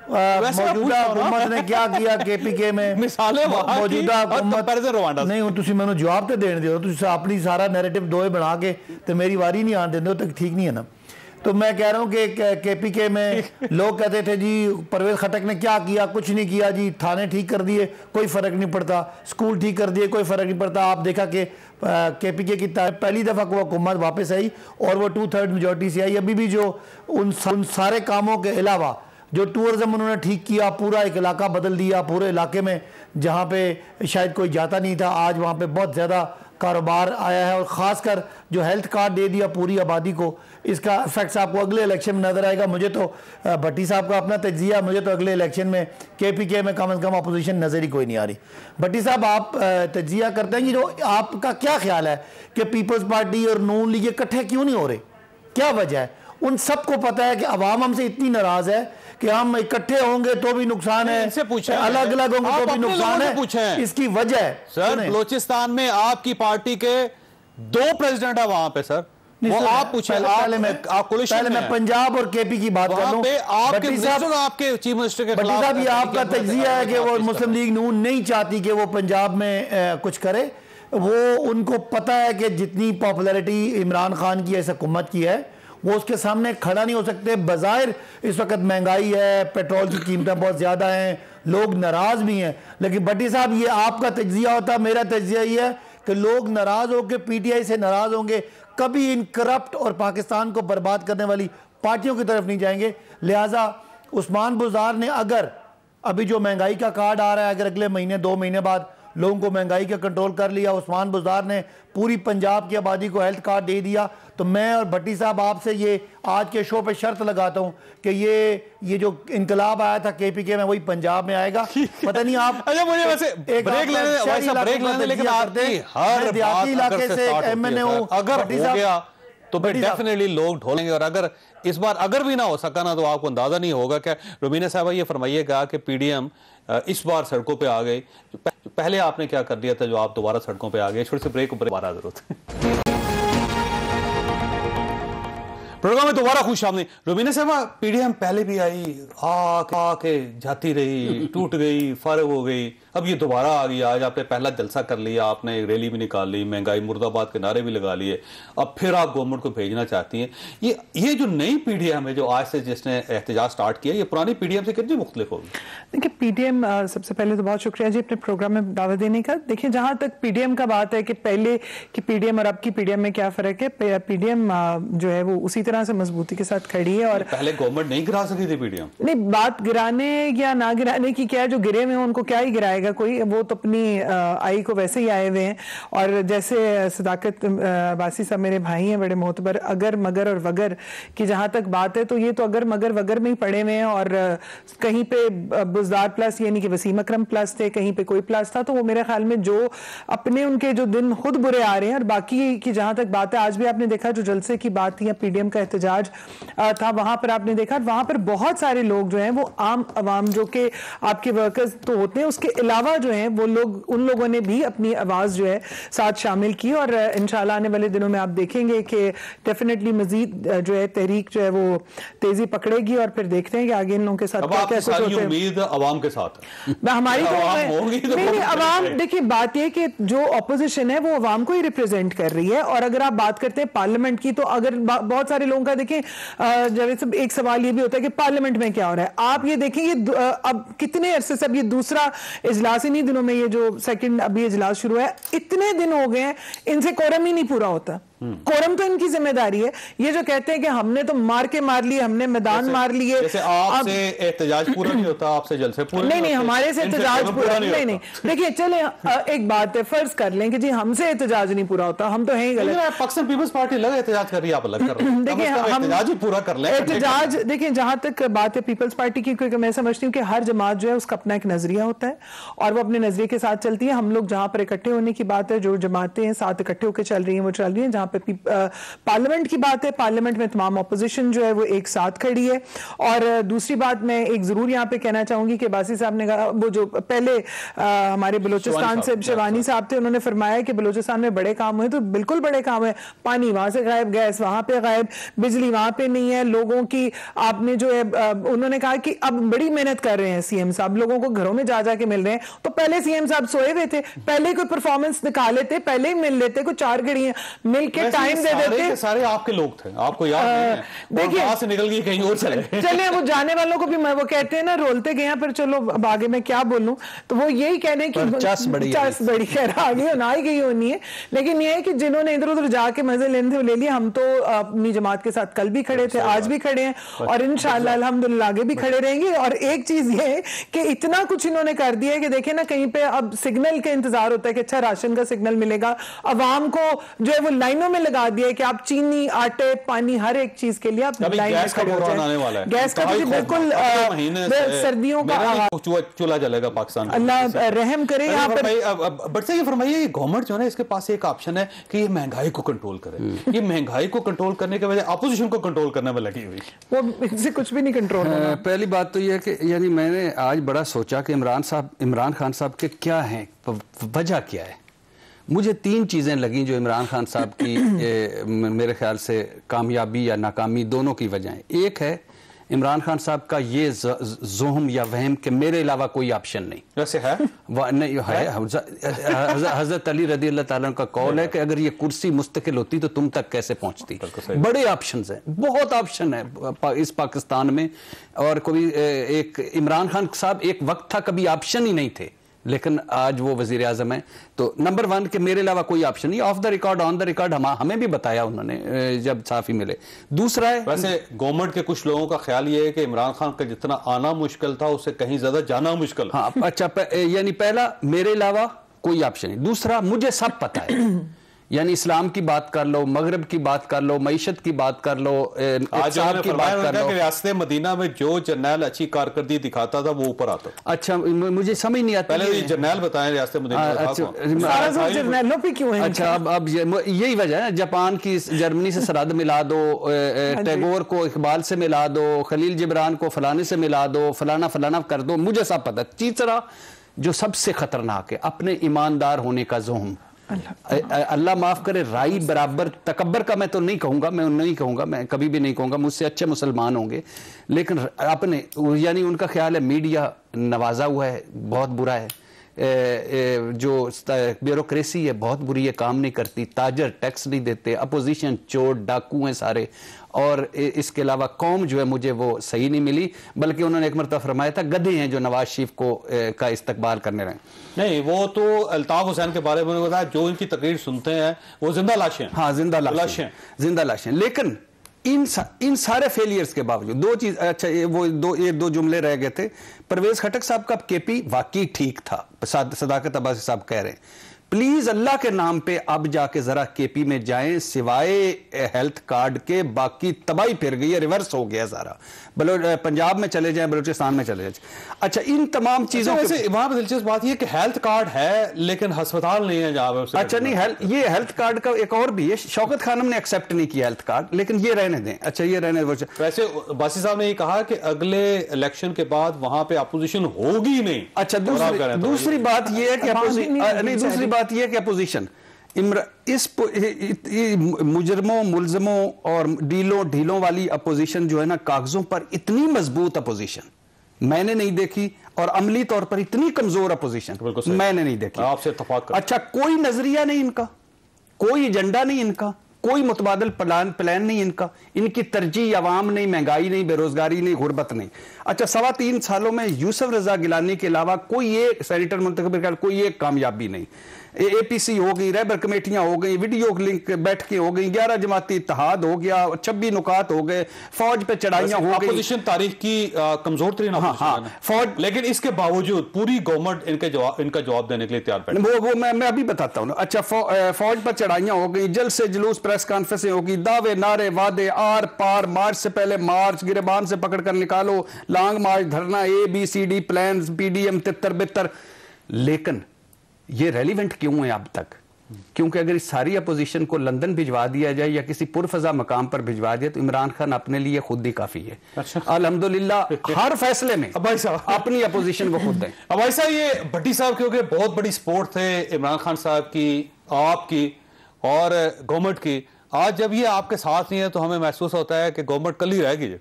मौजूदा हुकूमत ने क्या किया केपीके में,
मिसालें
मौजूदा हुकूमत नहीं, तुसी मैंने जवाब तो देने दो, तुसी अपनी सारा नैरेटिव दोए बना के तो मेरी वारी नहीं आने देते, तो ठीक नहीं है ना। तो मैं कह रहा हूँ कि केपीके में लोग कहते थे जी परवेज खटक ने क्या किया, कुछ नहीं किया जी, थाने ठीक कर दिए कोई फ़र्क नहीं पड़ता, स्कूल ठीक कर दिए कोई फ़र्क नहीं पड़ता। आप देखा कि केपीके की पहली दफ़ा को हुकूमत वापस आई और वो 2/3 मेजॉरिटी से आई। अभी भी जो उन सारे कामों के अलावा जो टूरिज़्म उन्होंने ठीक किया, पूरा एक इलाका बदल दिया, पूरे इलाके में जहाँ पे शायद कोई जाता नहीं था, आज वहाँ पे बहुत ज़्यादा कारोबार आया है। और ख़ासकर जो हेल्थ कार्ड दे दिया पूरी आबादी को, इसका इफेक्ट्स आपको अगले इलेक्शन में नज़र आएगा। मुझे तो भट्टी साहब का अपना तजिया, मुझे तो अगले इलेक्शन में केपीके में कम से कम अपोजिशन नज़र ही कोई नहीं आ रही। भट्टी साहब, आप तजिया करते हैं कि जो आपका क्या ख्याल है कि पीपल्स पार्टी और नून लीग इकट्ठे क्यों नहीं हो रहे, क्या वजह है? उन सबको पता है कि अवाम हमसे इतनी नाराज़ है कि हम इकट्ठे होंगे तो भी नुकसान है, अलग अलग होंगे तो भी नुकसान है। इसकी वजह है
सर, बलूचिस्तान में आपकी पार्टी के 2 प्रेसिडेंट है वहां पे सर। वो आप पूछे,
पहले मैं पंजाब और केपी की बात कर लूं।
आपके चीफ मिनिस्टर के खिलाफ
भी आपका तज्जिया है कि वो मुस्लिम लीग नून नहीं चाहती कि वो पंजाब में कुछ करे। वो उनको पता है कि जितनी पॉपुलैरिटी इमरान खान की ऐसा हुकूमत की है वो उसके सामने खड़ा नहीं हो सकते। बज़ाहिर इस वक्त महंगाई है, पेट्रोल की कीमतें बहुत ज़्यादा हैं, लोग नाराज़ भी हैं, लेकिन भट्टी साहब ये आपका तज्जिया होता, मेरा तज्जिया ये है कि लोग नाराज़ होकर पीटीआई से नाराज़ होंगे, कभी इन करप्ट और पाकिस्तान को बर्बाद करने वाली पार्टियों की तरफ नहीं जाएंगे। लिहाजा उस्मान बुज़दार ने अगर अभी जो महंगाई का कार्ड आ रहा है, अगर अगले महीने 2 महीने बाद लोगों को महंगाई का कंट्रोल कर लिया, उस्मान बुज़दार ने पूरी पंजाब की आबादी को हेल्थ कार्ड दे दिया, तो मैं और भट्टी साहब आपसे ये आज के शो पे शर्त लगाता हूँ कि ये जो इनकलाब आया था केपीके में वही पंजाब में आएगा। पता नहीं आप
अच्छा मुझे वैसे ब्रेक लेने लेकिन हर
देहाती इलाके से एमएनए हूँ,
अगर हो गया तो डेफिनेटली लोग ढोलेंगे। और अगर इस बार अगर भी ना हो सका ना, तो आपको अंदाजा नहीं होगा। क्या रुबीना साहब ये फरमाइएगा कि पीडीएम इस बार सड़कों पे आ गई, पहले आपने क्या कर दिया था जो आप दोबारा सड़कों पे आ गए? छोटे से ब्रेक ऊपर दोबारा जरूरत है। प्रोग्राम में दोबारा खुशामदीद। रुबीना साहबा, पीडीएम पहले भी आई, आके जाती रही, टूट गई, फारिग हो गई, अब ये दोबारा आ गई। आज आपने पहला जलसा कर लिया, आपने एक रैली भी निकाल ली, महंगाई मुर्दाबाद के नारे भी लगा लिए, अब फिर आप गवर्नमेंट को भेजना चाहती हैं। ये जो नई पीडीएम है जो आज से जिसने एहतजाज स्टार्ट किया, ये पुरानी पीडीएम से कितनी मुख्तलिफ होगी?
देखिए, पीडीएम, सबसे पहले तो बहुत शुक्रिया जी अपने प्रोग्राम में दावा देने का। देखिए, जहां तक पीडीएम का बात है कि पहले की पीडीएम और अब की पीडीएम में क्या फर्क है, पीडीएम जो है वो उसी तरह से मजबूती के साथ खड़ी है। और
पहले गवर्नमेंट नहीं गिरा सकी थी पीडीएम।
नहीं, बात गिराने या ना गिराने की क्या है, जो गिरे हुए हैं उनको क्या ही गिराएगा कोई, वो तो अपनी आई को वैसे ही आए हुए हैं। और जैसे सदाकत अब्बासी साहब मेरे भाई हैं बड़े मोहतबर, अगर मगर और वगर की जहां तक बात है तो ये तो अगर मगर वगर में ही पड़े हुए हैं। और कहीं पे बुज़दार प्लस यानी कि वसीम अकरम प्लस थे, कहीं पे कोई प्लस था। तो वो मेरे ख्याल में जो अपने उनके जो दिन खुद बुरे आ रहे हैं। और बाकी की जहां तक बात है, आज भी आपने देखा जो जलसे की बात थी या पीडीएम का एहतजाज था, वहां पर आपने देखा वहां पर बहुत सारे लोग जो हैं वो आम अवाम जो कि आपके वर्कर्स तो होते हैं, उसके अलावा जो है वो लोग, उन लोगों ने भी अपनी आवाज जो है साथ शामिल की। और इंशाल्लाह आने वाले दिनों में आप देखेंगे कि डेफिनेटली मजीद जो है तहरीक जो है वो तेजी पकड़ेगी। और फिर देखते हैं कि आगे इन लोगों के साथ क्या कुछ होता है।
उम्मीद अवाम के साथ
हमारी तो नहीं, अवाम, देखिए बात यह कि जो ऑपोजिशन है वो अवाम को ही रिप्रेजेंट कर रही है। और अगर आप बात करते हैं पार्लियामेंट की, तो अगर बहुत सारे लोगों का देखें, जब एक सवाल ये भी होता है कि पार्लियामेंट में क्या हो रहा है। आप ये देखें, ये अब कितने अरसे से, अब ये दूसरा इजलास, इन्हीं दिनों में ये जो सेकंड अभी इजलास शुरू है, इतने दिन हो गए हैं, इनसे कोरम ही नहीं पूरा होता। कोरम तो इनकी जिम्मेदारी है। ये जो कहते हैं कि हमने तो मार लिए, हमने मैदान मार लिए,
जैसे आपसे एहतजाज पूरा नहीं होता, आपसे जलसे पूरा
नहीं, हमारे से एहतजाज पूरा नहीं। देखिए, चले एक बात है, फर्ज कर लें कि जी हमसे एहतजाज नहीं पूरा होता, हम तो हैं ही गलत।
पाकिस्तान पीपल्स पार्टी अलग एहतजाज कर रही है, आप अलग कर रहे हैं।
देखिए, हम
एहतजाज ही पूरा कर लें।
एहतजाज, देखिए जहां तक बात है पीपल्स पार्टी की, क्योंकि मैं समझती हूँ कि हर जमात जो है उसका अपना एक नजरिया होता है और वो अपने नजरिए के साथ चलती है। हम लोग जहां पर इकट्ठे होने की बात है, जो जमातें हैं साथ इकट्ठे होकर चल रही हैं, वो चल रही हैं। जहां पे पार्लियामेंट की बात है, पार्लियामेंट में तमाम ऑपोजिशन जो है वो एक साथ खड़ी है। और दूसरी बात मैं एक जरूर यहाँ पे कहना चाहूंगी कि बासी साहब ने कहा, वो जो पहले हमारे बलूचिस्तान से शिवानी साहब थे, उन्होंने फरमाया कि बलूचिस्तान में बड़े काम हुए, तो बिल्कुल बड़े काम है। पानी वहां से गायब, गैस वहां पे गायब, बिजली वहां पे नहीं है, लोगों की आपने जो है, उन्होंने कहा कि अब बड़ी मेहनत कर रहे हैं सीएम साहब, लोगों को घरों में जा जाके मिल रहे हैं। तो पहले सीएम साहब सोए हुए थे, पहले कोई परफॉर्मेंस दिखा लेते, पहले ही मिल लेते, कोई 4 घड़ियां मिल के टाइम दे देते।
सारे आपके लोग थे, आपको याद नहीं है? देखिए, से निकल गई कहीं और चले
वो जाने वालों को भी मैं वो कहते हैं ना, रोलते गए, पर चलो अब आगे मैं क्या बोलूं। तो वो यही कह रहे हैं कि चस बड़ी खैर आगे ना ही गई होनी है। लेकिन ये है कि जिन्होंने इधर उधर जाके मजे लेने थे ले लिए। हम तो अपनी जमात के साथ कल भी खड़े थे, आज भी खड़े हैं और इंशाल्लाह अल्हम्दुलिल्लाह आगे भी खड़े रहेंगे। और एक चीज ये है कि इतना कुछ इन्होंने कर दिया है कि देखे ना, कहीं पे अब सिग्नल का इंतजार होता है कि अच्छा राशन का सिग्नल मिलेगा। अवाम को जो है वो लाइनों में लगा दिया है कि आप चीनी, आटे, पानी, हर एक चीज के लिए आप लाइन में खड़े हो जाए। गैस का तो बिल्कुल सर्दियों का
चूल्हा जलेगा पाकिस्तान,
अल्लाह रहम करे। यहाँ
पर बट से ये फरमाइए, गवर्नमेंट जो है इसके पास एक ऑप्शन है कि ये महंगाई को कंट्रोल करे। ये महंगाई को कंट्रोल करने के वजह अपोजिशन को कंट्रोल करने में लगी हुई,
वो इससे कुछ भी नहीं कंट्रोल होगा।
पहली बात तो ये है कि यानी मैंने आज बड़ा सोचा कि इमरान खान साहब के क्या हैं, वजह क्या है। मुझे 3 चीज़ें लगी जो इमरान खान साहब की मेरे ख्याल से कामयाबी या नाकामी दोनों की वजह है। एक है इमरान खान साहब का ये जोहम या वहम कि मेरे अलावा कोई ऑप्शन नहीं।
वैसे है
नहीं है, हजरत अली रदी अल्लाह ताला का कौल है कि अगर ये कुर्सी मुस्तकिल होती तो तुम तक कैसे पहुंचती। बड़े ऑप्शंस हैं, बहुत ऑप्शन है इस पाकिस्तान में। और कोई एक इमरान खान साहब एक वक्त था कभी ऑप्शन ही नहीं थे, लेकिन आज वो वजीर आजम है। तो नंबर 1 कि मेरे अलावा कोई ऑप्शन नहीं। Of the record, on the record हमें भी बताया उन्होंने जब साफी मिले। दूसरा है,
वैसे गवर्नमेंट के कुछ लोगों का ख्याल ये है कि इमरान खान का जितना आना मुश्किल था उससे कहीं ज्यादा जाना मुश्किल।
हाँ, अच्छा, यानी पहला मेरे अलावा कोई ऑप्शन नहीं। दूसरा, मुझे सब पता है, यानी इस्लाम की बात कर लो, मगरब की बात कर लो, मईशत की बात कर लो, इक़्तिसाद की बात कर लो।
रियासत मदीना में जो जर्नैल अच्छी कारकर्दगी दिखाता था वो ऊपर आता।
अच्छा, मुझे समझ नहीं आता।
पहले जर्नैल बताएं रियासत मदीना।
अच्छा, अब यही वजह है। जापान की जर्मनी से सरहद मिला दो, टैगोर को इकबाल से मिला दो, खलील जिब्रान को फलाने से मिला दो, फलाना फलाना कर दो, मुझे सब पता। तीसरा जो सबसे खतरनाक है, अपने ईमानदार होने का जोहम। अल्लाह माफ करे, राई बराबर तकब्बर का मैं तो नहीं कहूंगा, मैं नहीं कहूंगा, मैं कभी भी नहीं कहूंगा, मुझसे अच्छे मुसलमान होंगे, लेकिन अपने यानी उनका ख्याल है मीडिया नवाजा हुआ है, बहुत बुरा है, जो ब्यूरोक्रेसी है बहुत बुरी है, काम नहीं करती, ताजर टैक्स नहीं देते, अपोजिशन चोर डाकू हैं सारे, और इसके अलावा कौम जो है मुझे वो सही नहीं मिली, बल्कि उन्होंने एक मरतबा फरमाया था गधे हैं जो नवाज शरीफ को का इस्तकबाल करने रहे।
नहीं, वो तो अल्ताफ हुसैन के बारे में बताया, जो इनकी तकरीर सुनते हैं वो जिंदा लाशें।
हाँ, जिंदा लाशें, जिंदा लाशें। लेकिन इन सारे फेलियर्स के बावजूद दो चीज, अच्छा वो दो जुमले रह गए थे। परवेज खटक साहब का केपी वाकई ठीक था, सदाकत अब्बासी साहब कह रहे हैं, प्लीज अल्लाह के नाम पे अब जाके जरा केपी में जाएं, सिवाय हेल्थ कार्ड के बाकी तबाही फिर गई है, रिवर्स हो गया सारा। पंजाब में चले जाएं, बलूचिस्तान में चले जाएं। अच्छा, इन तमाम चीजों
से वहां पर दिलचस्प बात यह कि हेल्थ कार्ड है लेकिन अस्पताल नहीं है जहां पे।
अच्छा नहीं, ये हेल्थ कार्ड का एक और भी है, शौकत खानम ने एक्सेप्ट नहीं किया हेल्थ कार्ड, लेकिन ये रहने दें। अच्छा, ये रहने दें।
वैसे बासी साहब ने ये कहा कि अगले इलेक्शन के बाद वहां पे अपोजिशन होगी नहीं।
अच्छा, दूसरी बात यह है कि दूसरी बात यह कि अपोजिशन इस मुजरमों मुलजमों और ढीलों वाली अपोजिशन जो है ना, कागजों पर इतनी मजबूत अपोजिशन मैंने नहीं देखी, और अमली तौर पर इतनी कमजोर अपोजिशन मैंने नहीं देखी।
आपसे इत्तेफाक करता हूं।
अच्छा, कोई नजरिया नहीं इनका, कोई एजेंडा नहीं इनका, कोई मुतबादल प्लान नहीं इनका, इनकी तरजीह अवाम नहीं, महंगाई नहीं, बेरोजगारी नहीं, गुर्बत नहीं। अच्छा, 3.25 सालों में यूसुफ रजा गिलानी के अलावा कोई एक सेनेटर मुंतखब, कोई एक कामयाबी नहीं। APC हो गई, रहबर कमेटियां हो गई, वीडियो लिंक बैठकें हो गई, 11 जमाती इत्तेहाद हो गया, 26 नुकात हो गए, फौज पे चढ़ाइयां हो गई।
अपोजिशन तारीख की कमजोर तरीन अपोजिशन है फौज, लेकिन इसके बावजूद पूरी गवर्नमेंट इनका जवाब देने के लिए तैयार बैठी।
वो मैं अभी बताता हूँ। अच्छा, फौज पर चढ़ाइयां हो गई, जल्द से जुलूस, प्रेस कॉन्फ्रेंस होगी, दावे नारे वादे, आर पार, मार्च से पहले मार्च, गिरबान से पकड़कर निकालो, लॉन्ग मार्च, धरना, ABCD प्लान, PDM 73-72। लेकिन ये रेलिवेंट क्यों है अब तक? क्योंकि अगर इस सारी अपोजिशन को लंदन भिजवा दिया जाए या किसी पुरफजा मकाम पर भिजवा दिया तो इमरान खान अपने लिए खुद ही काफी है।
अच्छा।
अल्हम्दुलिल्लाह हर फैसले में अपनी अपोजिशन को खुद दें।
अब ऐसा ये भट्टी साहब क्योंकि बहुत बड़ी सपोर्ट थे इमरान खान साहब की, आपकी और गवर्नमेंट की, आज जब ये आपके साथ नहीं है तो हमें महसूस होता है कि गवर्नमेंट कल ही रहेगी।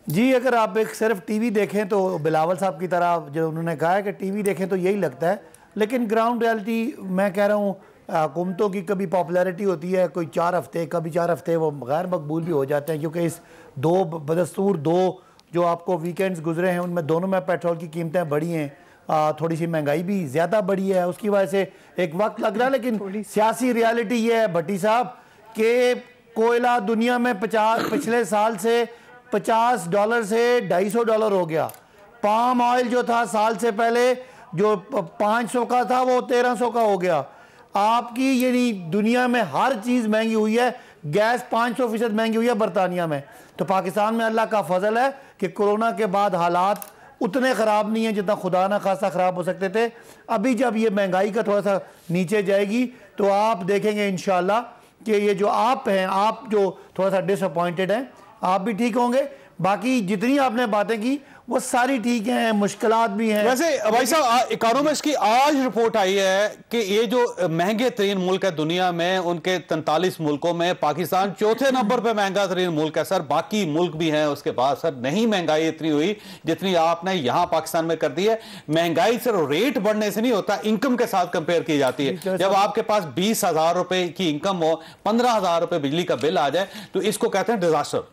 जी, अगर आप एक सिर्फ टीवी देखें तो बिलावल साहब की तरह जो उन्होंने कहा है कि टीवी देखें तो यही लगता है, लेकिन ग्राउंड रियलिटी मैं कह रहा हूँ, हुकूमतों की कभी पॉपुलैरिटी होती है कोई 4 हफ्ते, कभी 4 हफ्ते वो गैर मकबूल भी हो जाते हैं, क्योंकि इस बदस्तूर जो आपको वीकेंड्स गुजरे हैं उनमें दोनों में पेट्रोल की कीमतें बढ़ी हैं, थोड़ी सी महंगाई भी ज़्यादा बढ़ी है, उसकी वजह से एक वक्त लग रहा है। लेकिन सियासी रियलिटी ये है भट्टी साहब कि कोयला दुनिया में पिछले साल से $50 से $250 हो गया। पाम ऑयल जो था साल से पहले जो 500 का था वो 1300 का हो गया। आपकी यानी दुनिया में हर चीज़ महंगी हुई है, गैस 500% महंगी हुई है बरतानिया में। तो पाकिस्तान में अल्लाह का फजल है कि कोरोना के बाद हालात उतने ख़राब नहीं है जितना खुदा ना खासा ख़राब हो सकते थे। अभी जब ये महंगाई का थोड़ा सा नीचे जाएगी तो आप देखेंगे इंशाल्लाह कि ये जो आप हैं, आप जो थोड़ा सा डिसअपॉइंटेड हैं, आप भी ठीक होंगे। बाकी जितनी आपने बातें की वो सारी ठीक हैं, मुश्किलात भी हैं।
वैसे भाई साहब, इकोनॉमिस्ट की आज रिपोर्ट आई है कि ये जो महंगे तरीन मुल्क है दुनिया में, उनके 43 मुल्कों में पाकिस्तान 4थे नंबर पे महंगा तरीन मुल्क है सर। बाकी मुल्क भी हैं उसके बाद सर, नहीं महंगाई इतनी हुई जितनी आपने यहां पाकिस्तान में कर दी है। महंगाई सिर्फ रेट बढ़ने से नहीं होता, इनकम के साथ कंपेयर की जाती है। जब आपके पास 20,000 रुपए की इनकम हो, 15,000 रुपए बिजली का बिल आ जाए तो इसको कहते हैं डिजास्टर।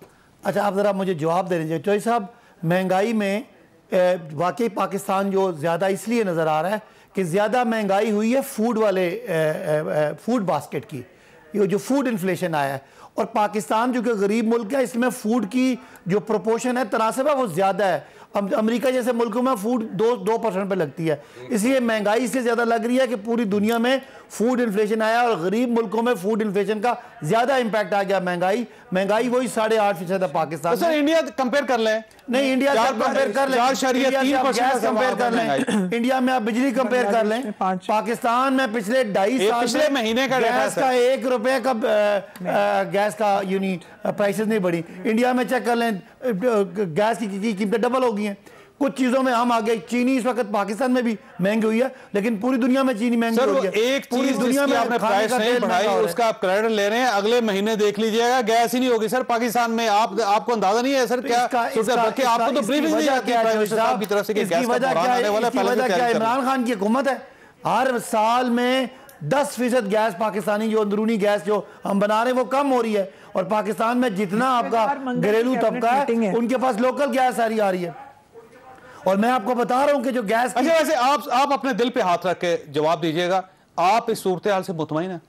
अच्छा, आप जरा मुझे जवाब दे दीजिए चौधरी साहब, महंगाई में वाकई पाकिस्तान जो ज़्यादा इसलिए नज़र आ रहा है कि ज़्यादा महंगाई हुई है फूड बास्केट की, ये जो फूड इन्फ्लेशन आया है, और पाकिस्तान जो कि गरीब मुल्क है इसमें फूड की जो प्रोपोर्शन है, तनासब है, वो ज़्यादा है। अमेरिका जैसे मुल्कों में फूड 2% पे लगती है, इसलिए महंगाई से ज़्यादा लग रही है कि पूरी दुनिया में फूड इन्फ्लेशन आया और गरीब मुल्कों में फूड इन्फ्लेशन का ज़्यादा इम्पैक्ट आ गया। महंगाई वही 8.5% है पाकिस्तान।
सर इंडिया कंपेयर कर लें,
नहीं इंडिया से कंपेयर कर लें, गैस कंपेयर कर लें, इंडिया में आप बिजली कंपेयर कर लें, पाकिस्तान में पिछले 2.5 साल
पिछले महीने का
गैस का 1 रुपये का गैस का प्राइसेस नहीं बढ़ी। इंडिया में चेक कर लें, गैस की कीमतें डबल हो गई हैं। कुछ चीजों में हम आगे। चीनी इस वक्त पाकिस्तान में भी महंगी हुई है, लेकिन पूरी दुनिया में चीनी महंगी हुई है।
एक चीज दुनिया में आपने प्राइस नहीं बढ़ाई, उसका आप क्रेडिट ले रहे हैं, अगले महीने देख लीजिएगा गैस ही नहीं होगी सर पाकिस्तान में। आपको अंदाजा नहीं है सर क्या? आपको तो ब्रीफिंग नहीं आती प्राइम मिनिस्टर साहब की तरफ से कि गैस का बहरान आने वाला है। पहले
इमरान खान की हुकूमत है, हर साल में 10% गैस पाकिस्तानी जो अंदरूनी गैस जो हम बना रहे हैं वो कम हो रही है, और पाकिस्तान में जितना आपका घरेलू तबका है उनके पास लोकल गैस सारी आ रही है। और मैं आपको बता रहा हूं कि जो गैस
अच्छा, वैसे आप अपने दिल पे हाथ रख के जवाब दीजिएगा, आप इस सूरत हाल से मुतमईन हैं?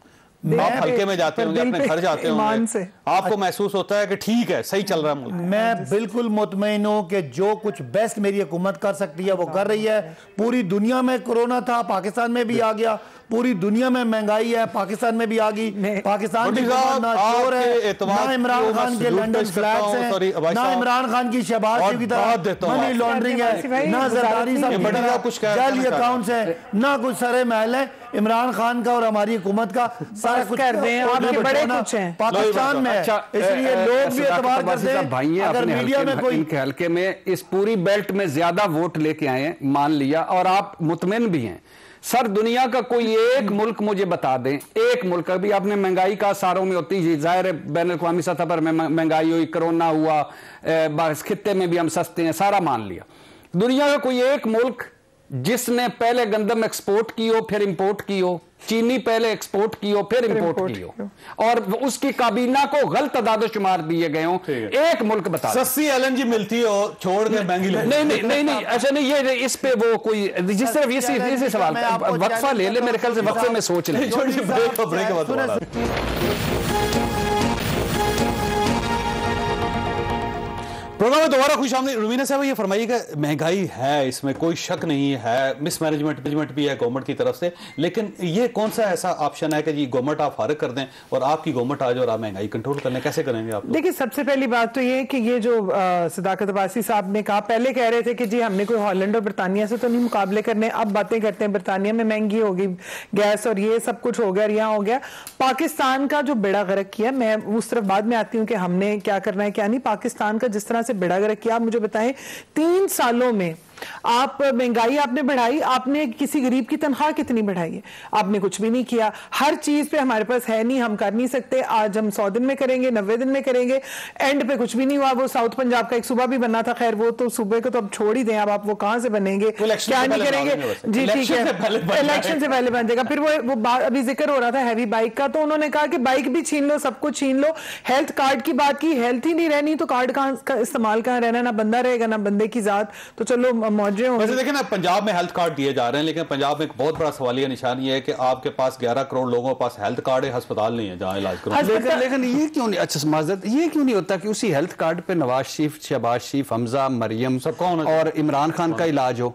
आप हल्के में जाते होंगे, अपने घर जाते होंगे, आपको महसूस होता है कि ठीक है, सही चल रहा है मुल्क?
मैं बिल्कुल मुतमईन हूं कि जो कुछ बेस्ट मेरी हुकूमत कर सकती है वो कर रही है। पूरी दुनिया में कोरोना था, पाकिस्तान में भी आ गया, पूरी दुनिया में महंगाई है, पाकिस्तान में भी आ गई। पाकिस्तान भी ना चोर है, ना इमरान खान के लंदन फ्लैट्स हैं, ना इमरान खान की शहबाज शरीफ की तरह मनी लॉन्ड्रिंग है, ना जरदारी साहब की तरह जाली अकाउंट्स है, ना कुछ सरे महल है। इमरान खान का और हमारी हुकूमत का सारा कुछ कर दें, आपके बड़े कुछ हैं पाकिस्तान में, इसलिए लोग भी एतबार करते हैं।
भाई अगर मीडिया में कोई इनके हल्के में इस पूरी बेल्ट में ज्यादा वोट लेके आए हैं, मान लिया, और आप मुतमिन भी हैं सर। दुनिया का कोई एक मुल्क मुझे बता दें, एक मुल्क, अभी आपने महंगाई का सारों में होती है, जाहिर है बैन अल-अक़वामी सतह पर महंगाई हुई, कोरोना हुआ, खित्ते में भी हम सस्ते हैं, सारा मान लिया। दुनिया का कोई एक मुल्क जिसने पहले गंदम एक्सपोर्ट की हो फिर इंपोर्ट की हो, चीनी पहले एक्सपोर्ट की हो फिर इंपोर्ट की हो, और उसकी काबीना को गलत अदाद शुमार दिए गए हो, एक मुल्क बता।
सस्ती LNG मिलती हो छोड़ के महंगी
नहीं, ऐसा नहीं। ये इस पे वो कोई जिस तरफ ये सवाल वक्फा ले ले, मेरे ख्याल से वक्फे में सोच ले।
प्रोग्राम में दोबारा खुश आमदीद। रुमीना साहब ये फरमाइएगा, महंगाई है, इसमें कोई शक नहीं है, मिसमैनेजमेंट भी है गवर्नमेंट की तरफ से, लेकिन ये कौन सा ऐसा ऑप्शन है कि जी गवर्नमेंट आप फारिग कर दें और आपकी गवर्नमेंट आ जाए और आप महंगाई कंट्रोल करने? कैसे करेंगे आप?
देखिए, सबसे पहली बात तो ये कि ये जो सदाकत अब्बासी साहब ने कहा, पहले कह रहे थे कि जी हमने कोई हॉलैंड और बरतानिया से तो नहीं मुकाबले करने, अब बातें करते हैं बरतानिया में महंगी होगी गैस और ये सब कुछ हो गया, यहाँ हो गया। पाकिस्तान का जो बेड़ा गर्क किया, मैं उस तरफ बाद में आती हूँ कि हमने क्या करना है क्या नहीं। पाकिस्तान का जिस तरह से बेड़ा गर्क किया, आप मुझे बताएं 3 सालों में आप महंगाई आपने बढ़ाई, आपने किसी गरीब की तनख्वाह कितनी बढ़ाई है? आपने कुछ भी नहीं किया। हर चीज पे हमारे पास है नहीं, हम कर नहीं सकते। आज हम 100 दिन में करेंगे, 90 दिन में करेंगे, एंड पे कुछ भी नहीं हुआ। वो साउथ पंजाब का एक सूबा भी बनना था, खैर वो तो सूबे को तो अब छोड़ ही दें, अब आप वो कहां से बनेंगे, क्या नहीं करेंगे? जी ठीक है, इलेक्शन से पहले बन जाएगा। फिर वो अभी जिक्र हो रहा था हैवी बाइक का, तो उन्होंने कहा कि बाइक भी छीन लो, सब कुछ छीन लो। हेल्थ कार्ड की बात की, हेल्थ ही नहीं रहनी तो कार्ड का इस्तेमाल कहां रहना? ना बंदा रहेगा ना बंदे की जात, तो चलो मौजे होंगे।
वैसे देखिए ना, पंजाब में हेल्थ कार्ड दिए जा रहे हैं, लेकिन पंजाब में एक बहुत बड़ा सवालिया निशान ये है कि आपके पास 11 करोड़ लोगों के पास हेल्थ कार्ड है, अस्पताल नहीं है जहां इलाज करो।
लेकिन ये क्यों नहीं, अच्छा माजरत, ये क्यों नहीं होता कि उसी हेल्थ कार्ड पे नवाज शरीफ, शहबाज शरीफ, हमजा, मरियम सब कौन और इमरान खान का इलाज हो?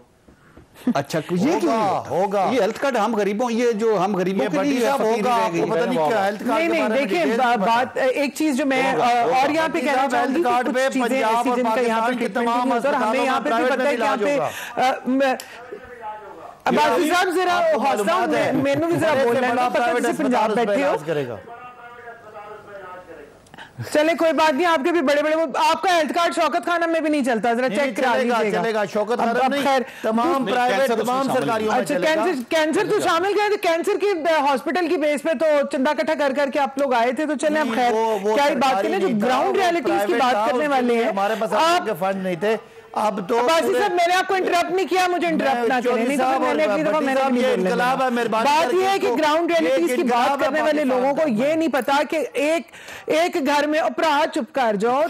अच्छा, ये क्यों होगा? ये हेल्थ कार्ड हम गरीबों, ये जो हम गरीबों के लिए होगा, आपको पता नहीं क्या हेल्थ कार्ड?
नहीं, देखिए बात एक चीज जो मैं और यहाँ पे कहना चाहूंगी,
कार्ड पे पंजाब और पाकिस्तान के तमाम
हमें यहाँ पे पता है कि यहाँ पे अब्बासी साहब जरा हौसला, मैनू भी जरा बोलना, पंजाब बैठे हो, चले कोई बात नहीं, आपके भी बड़े बड़े, आपका हेल्थ कार्ड शौकत खाना में भी नहीं चलता, जरा चेक करा लीजिएगा।
चलेगा शौकत खाना नहीं, खैर तमाम प्राइवेट तमाम सरकारियों में
अच्छा, कैंसर तो शामिल गए थे, कैंसर की हॉस्पिटल की बेस पे तो चंदा इकट्ठा कर करके आप लोग आए थे, तो चले अब खैर क्या ही बात करें, जो ग्राउंड रियलिटीज की बात करने वाले हैं।
हमारे पास आपके फंड नहीं थे। अब तो
अब्बासी साहब, मैंने आपको इंटरप्ट नहीं किया, मुझे इंटरप्ट ना करें, नहीं तो मैंने अगली दफा मैंने नहीं बोलना। बात ये है कि ग्राउंड रियलिटीज की बात करने वाले लोगों को ये नहीं पता कि एक घर में भरा चुप कर जाओ,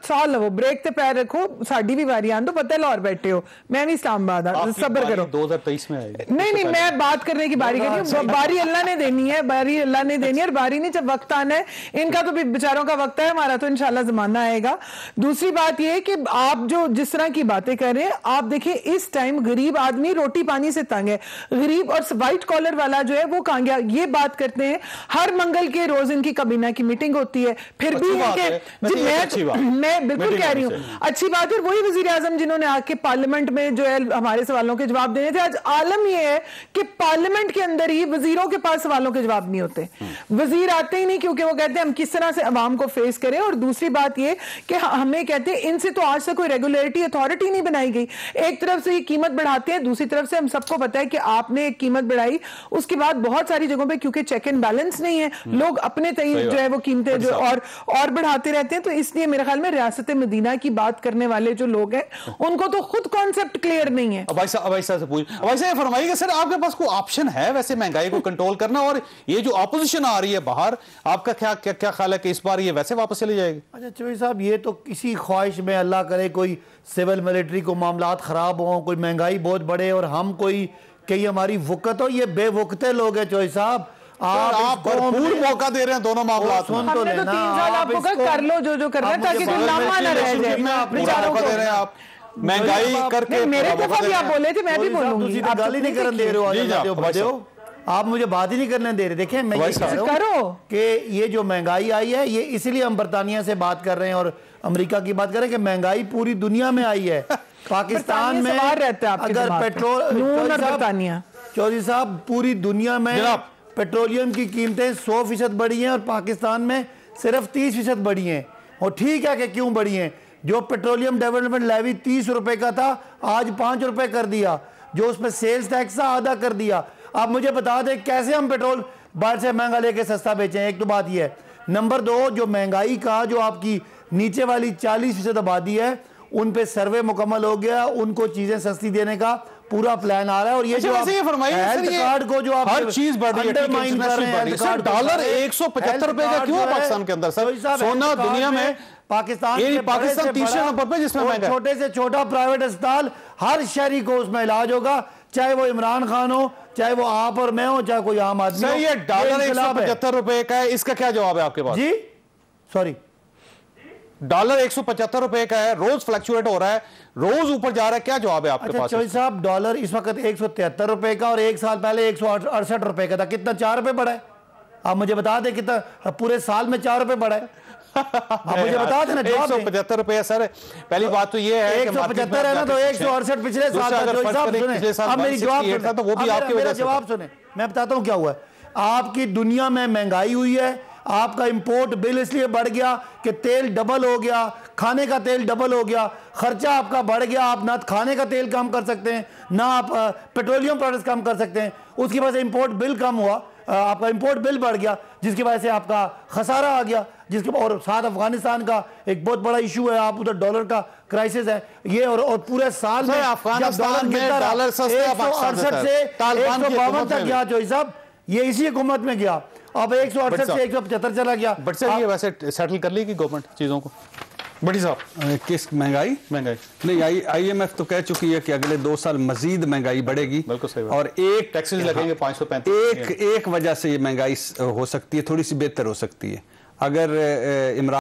साल लो, ब्रेक ते पैर रखो, साडी भी वारी आन दो, पता है लाहौर बैठे हो, मैं भी इस्लामाबाद, सब्र करो,
2023 में आएगी।
नहीं, मैं बात करने की बारी कर रही हूँ, बारी अल्लाह ने देनी है, और बारी नहीं, जब वक्त आना है, इनका तो बेचारों का वक्त है, हमारा तो इंशाल्लाह जमाना आएगा। दूसरी बात यह कि आप जो जिस तरह की बातें कर रहे हैं, आप देखिए इस टाइम गरीब आदमी रोटी पानी से तंग है, गरीब और व्हाइट कॉलर वाला जो है वो कहां गया? ये बात करते हैं, हर मंगल के रोज इनकी काबीना की मीटिंग होती है, फिर भी मैं बिल्कुल कह रही हूं अच्छी बात है। वही वजीर आजम जिन्होंने आके पार्लियामेंट में जो है हमारे सवालों के जवाब देने थे, आज आलम यह है कि पार्लियामेंट के अंदर ही वजीरों के पास सवालों के जवाब नहीं होते, वजीर आते ही नहीं, क्योंकि वो कहते हैं हम किस तरह से अवाम को फेस करें। और दूसरी बात यह कि हमें कहते हैं इनसे तो आज तक कोई रेगुलेटरी रेगुलेटरी अथॉरिटी नहीं बनाई गई। एक तरफ से ये कीमत बढ़ाते हैं, दूसरी तरफ से हम सबको पता है कि आपने एक कीमत बढ़ाई, उसके बाद बहुत सारी जगहों पे क्योंकि चेक एंड बैलेंस नहीं है, लोग अपने तय जो है वो कीमतें जो और बढ़ाते रहते हैं। तो इसलिए मेरे ख्याल में रियासत मदीना की बात करने वाले जो लोग हैं उनको तो खुद कॉन्सेप्ट क्लियर नहीं है।
भाई साहब से पूछ, भाई साहब फरमाइएगा सर, आपके पास कोई ऑप्शन है वैसे महंगाई को कंट्रोल करना? और ये जो ऑपोजिशन आ रही है बाहर, आपका क्या ख्याल है कि इस बार ये वैसे वापस चली जाएगी?
अच्छा चौधरी साहब, ये तो किसी ख्वाहिश में अल्लाह करे कोई सिविल मिलिट्री को मामलात खराब हो, कोई महंगाई बहुत बढ़े और हम कोई कहीं हमारी वक़्त हो, ये बेवकते लोग हैं चौधरी साहब।
आप भरपूर मौका दे रहे हैं दोनों मामलात में।
हमने तो 3 साल आपको कर लो जो करना है ताकि कोई लामा ना रह जाए।
मौका दे रहे हैं आप महंगाई करके।
मेरे तरफ भी आप बोले थे, मैं भी बोलूंगी।
आप गाली नहीं करने दे रहे हो, आप मुझे बात ही नहीं करने दे रहे। देखें मैं ये कह रहा हूं कि ये जो महंगाई आई है ये इसलिए हम बरतानिया से बात कर रहे हैं और अमेरिका की बात कर रहे हैं कि महंगाई पूरी दुनिया में आई है। पाकिस्तान में अगर पेट्रोल, चौधरी साहब पूरी दुनिया में पेट्रोलियम की कीमतें 100% बढ़ी हैं और पाकिस्तान में सिर्फ 30% बढ़ी हैं। और ठीक है कि क्यों बढ़ी हैं, जो पेट्रोलियम डेवलपमेंट लेवी 30 रुपए का था आज 5 रुपए कर दिया, जो उसमें सेल्स टैक्स था आधा कर दिया। आप मुझे बता दें कैसे हम पेट्रोल बाहर से महंगा लेके सस्ता बेचें? एक तो बात यह है। नंबर 2, जो महंगाई का जो आपकी नीचे वाली 40% आबादी है उन पे सर्वे मुकम्मल हो गया, उनको चीजें सस्ती देने का पूरा प्लान आ रहा है। और ये जो हेल्थ कार्ड को जो आप
हर चीज बढ़ रही है, डॉलर 175 रुपए का क्यों है पाकिस्तान के अंदर? सर सोना दुनिया में पाकिस्तान तीसरे नंबर पे, जिसमें
छोटे से छोटा प्राइवेट अस्पताल हर शहरी को उसमें इलाज होगा, चाहे वो इमरान खान हो, चाहे वो आप और मैं हो, चाहे कोई आम आदमी हो।
ये डॉलर 175 रुपए का है, इसका क्या जवाब है आपके पास?
जी सॉरी,
डॉलर 175 रुपए का है, रोज फ्लक्चुएट हो रहा है, रोज ऊपर जा रहा है, क्या जवाब है आपके पास?
चौधरी साहब, डॉलर इस वक्त 173 रुपए का और एक साल पहले 168 रुपए का था। कितना 4 रुपए बढ़ा है? आप मुझे बता दें कितना पूरे साल में 4 रुपए बढ़ा है? आप मुझे बता देना।
175 रुपए सर, पहली बात तो ये है
175 है ना, तो 168 पिछले साल था। अब मेरी जवाब सुने, मैं बताता हूँ क्या हुआ है। आपकी दुनिया में महंगाई हुई है, आपका इंपोर्ट बिल इसलिए बढ़ गया कि तेल डबल हो गया, खाने का तेल डबल हो गया, खर्चा आपका बढ़ गया। आप ना खाने का तेल कम कर सकते हैं, ना आप पेट्रोलियम प्रोडक्ट्स कम कर सकते हैं। उसकी वजह से इंपोर्ट बिल कम हुआ, आपका इंपोर्ट बिल बढ़ गया, जिसकी वजह से आपका खसारा आ गया। जिसके और साथ अफगानिस्तान का एक बहुत बड़ा इशू है, आप उधर डॉलर का क्राइसिस है ये। और पूरे साल में
अफगानिस्तान में डॉलर
168 से 152 तक गया चौधरी साहब, ये इसी हुकूमत में गया। अब 168 से 175 चला गया।
बट सर ये वैसे सेटल कर लेगी गवर्नमेंट चीजों को? बड़ी साहब
किस महंगाई नहीं, IMF तो कह चुकी है कि अगले 2 साल मजीद महंगाई बढ़ेगी।
बिल्कुल सही।
और एक
टैक्सेस लगेंगे 535।
एक वजह से ये महंगाई हो सकती है, थोड़ी सी बेहतर हो सकती है अगर इमरान